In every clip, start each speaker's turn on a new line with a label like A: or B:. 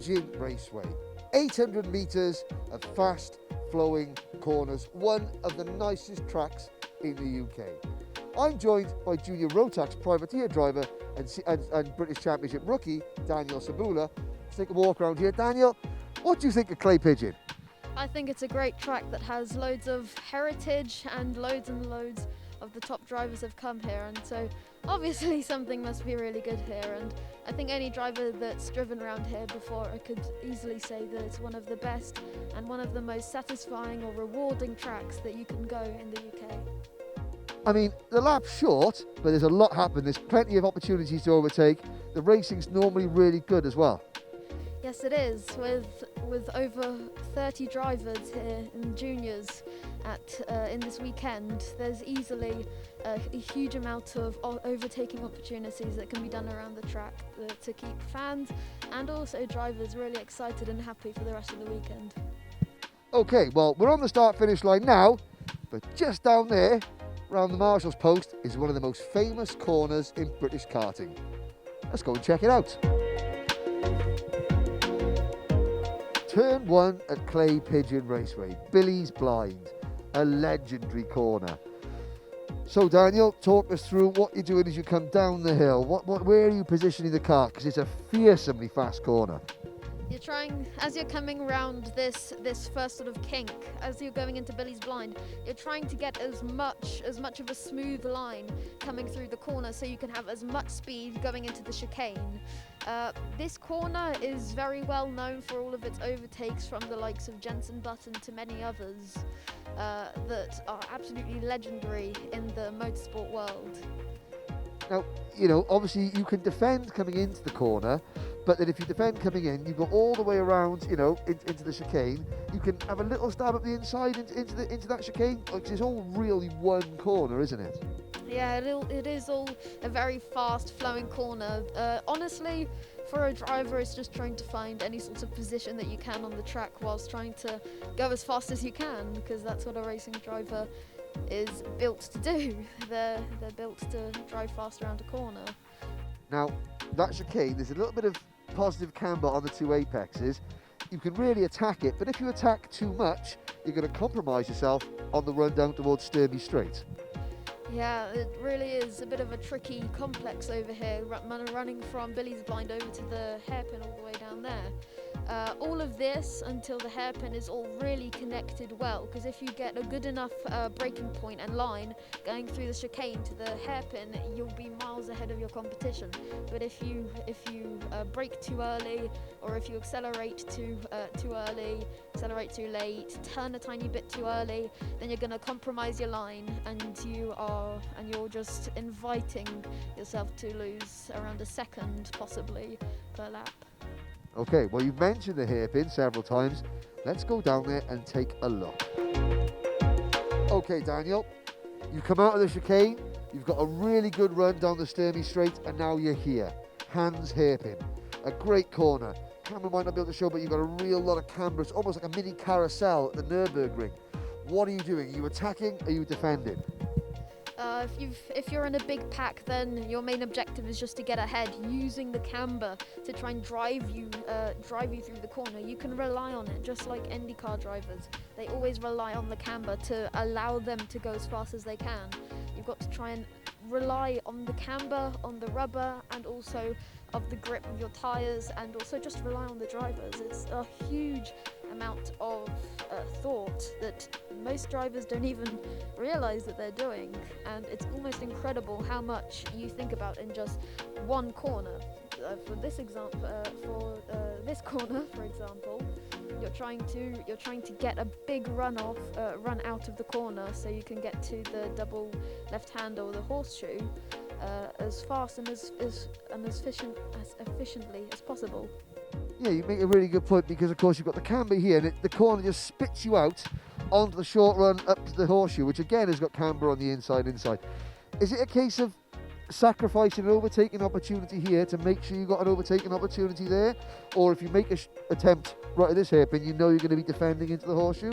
A: Pigeon Raceway. 800 metres of fast flowing corners, one of the nicest tracks in the UK. I'm joined by junior Rotax privateer driver and British Championship rookie Daniel Cebula to take a walk around here. Daniel, what do you think of Clay Pigeon?
B: I think it's a great track that has loads of heritage and loads of the top drivers have come here, and so obviously something must be really good here, and I think any driver that's driven around here before I could easily say that it's one of the best and one of the most satisfying or rewarding tracks that you can go in the UK.
A: I mean, the lap's short, but there's a lot happening. There's plenty of opportunities to overtake. The racing's normally really good as well.
B: Yes, it is, with over 30 drivers here in juniors in this weekend. There's easily a huge amount of overtaking opportunities that can be done around the track to keep fans and also drivers really excited and happy for the rest of the weekend.
A: Okay, well, we're on the start-finish line now, but just down there, around the Marshalls Post, is one of the most famous corners in British karting. Let's go and check it out. Turn 1 at Clay Pigeon Raceway, Billy's Blind, a legendary corner. So Daniel, talk us through what you're doing as you come down the hill. Where are you positioning the car? Because it's a fearsomely fast corner.
B: You're trying, as you're coming around this first sort of kink, as you're going into Billy's Blind, you're trying to get as much of a smooth line coming through the corner so you can have as much speed going into the chicane. This corner is very well known for all of its overtakes from the likes of Jenson Button to many others that are absolutely legendary in the motorsport world.
A: Now, you know, obviously you can defend coming into the corner, but then if you defend coming in, you go all the way around, you know, into the chicane. You can have a little stab at the inside into that chicane. It's all really one corner, isn't it?
B: Yeah, it is all a very fast flowing corner. Honestly, for a driver, it's just trying to find any sort of position that you can on the track whilst trying to go as fast as you can, because that's what a racing driver is built to do. They're built to drive fast around a corner.
A: Now, that chicane, there's a little bit of positive camber on the two apexes. You can really attack it, but if you attack too much, you're going to compromise yourself on the run down towards Sturmey Straight.
B: Yeah, it really is a bit of a tricky complex over here, running from Billy's Blind over to the hairpin all the way down there. All of this until the hairpin is all really connected well, because if you get a good enough braking point and line going through the chicane to the hairpin, you'll be miles ahead of your competition. But if you brake too early, or if you accelerate too early, accelerate too late, turn a tiny bit too early, then you're going to compromise your line, and you're just inviting yourself to lose around a second possibly per lap.
A: Okay, well, you've mentioned the hairpin several times. Let's go down there and take a look. Okay, Daniel, you come out of the chicane, you've got a really good run down the Sturmey Straight, and now you're here. Hands hairpin, a great corner. Camera might not be able to show, but you've got a real lot of camber. It's almost like a mini carousel at the Nürburgring. What are you doing? Are you attacking? Are you defending?
B: If you're in a big pack, then your main objective is just to get ahead, using the camber to try and drive you through the corner. You can rely on it, just like IndyCar drivers. They always rely on the camber to allow them to go as fast as they can. You've got to try and rely on the camber, on the rubber, and also of the grip of your tyres, and also just rely on the drivers. It's a huge amount of thought that most drivers don't even realise that they're doing, and it's almost incredible how much you think about in just one corner. For this corner, for example, you're trying to get a big run out of the corner so you can get to the double left-hander or the horseshoe as fast and as efficiently as possible.
A: Yeah, you make a really good point, because of course you've got the camber here, and the corner just spits you out onto the short run up to the horseshoe, which again has got camber on the inside. Is it a case of sacrificing an overtaking opportunity here to make sure you got an overtaking opportunity there, or if you make an attempt right at this hairpin, you know you're going to be defending into the horseshoe?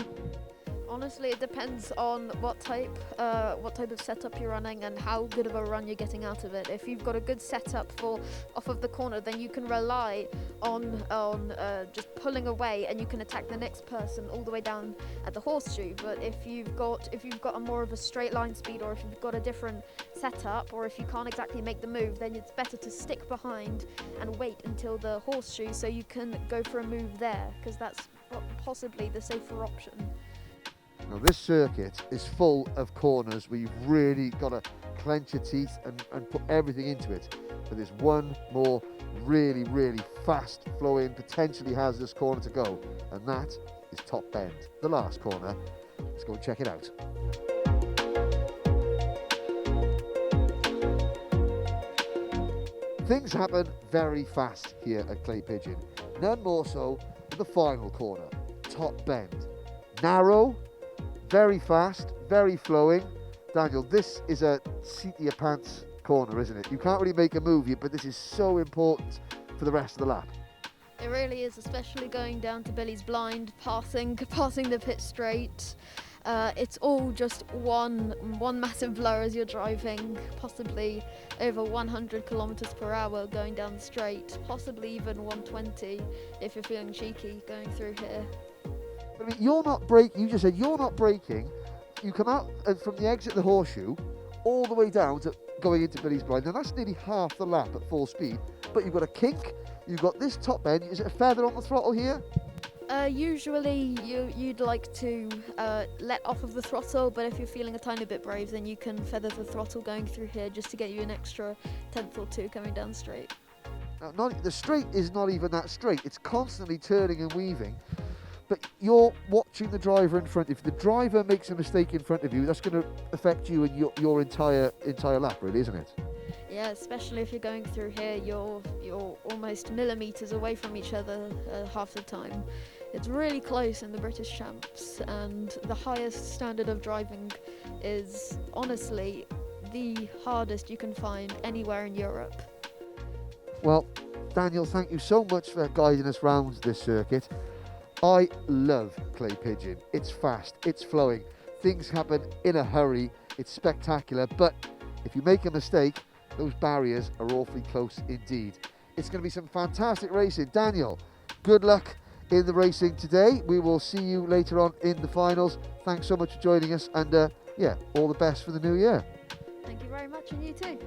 B: Honestly, it depends on what type of setup you're running and how good of a run you're getting out of it. If you've got a good setup for off of the corner, then you can rely on just pulling away, and you can attack the next person all the way down at the horseshoe. But if you've got a more of a straight line speed, or if you've got a different setup, or if you can't exactly make the move, then it's better to stick behind and wait until the horseshoe so you can go for a move there, because that's possibly the safer option.
A: Now this circuit is full of corners where you've really got to clench your teeth and put everything into it. But there's one more really, really fast flowing, potentially hazardous corner to go, and that is Top Bend, the last corner. Let's go and check it out. Things happen very fast here at Clay Pigeon, none more so than the final corner, Top Bend. Narrow, very fast, very flowing. Daniel, this is a seat your pants corner, isn't it? You can't really make a move here, but this is so important for the rest of the lap.
B: It really is, especially going down to Billy's blind, passing the pit straight. It's all just one massive blur as you're driving, possibly over 100 kilometers per hour going down the straight, possibly even 120 if you're feeling cheeky going through here.
A: But I mean, you're not braking. You just said you're not braking. You come out from the exit of the horseshoe all the way down to going into Billy's blind. Now that's nearly half the lap at full speed. But you've got a kink. You've got this top bend. Is it a feather on the throttle here?
B: Usually you'd like to let off of the throttle, but if you're feeling a tiny bit brave, then you can feather the throttle going through here just to get you an extra tenth or two coming down straight.
A: Now, the straight is not even that straight. It's constantly turning and weaving. But you're watching the driver in front. If the driver makes a mistake in front of you, that's going to affect you and your entire lap, really, isn't it?
B: Yeah, especially if you're going through here, you're almost millimeters away from each other half the time. It's really close in the British Champs, and the highest standard of driving is honestly the hardest you can find anywhere in Europe.
A: Well, Daniel, thank you so much for guiding us round this circuit. I love Clay Pigeon. It's fast, it's flowing, things happen in a hurry, it's spectacular, but if you make a mistake, those barriers are awfully close indeed. It's going to be some fantastic racing. Daniel, good luck in the racing today. We will see you later on in the finals. Thanks so much for joining us, and yeah, all the best for the new year.
B: Thank you very much, and you too.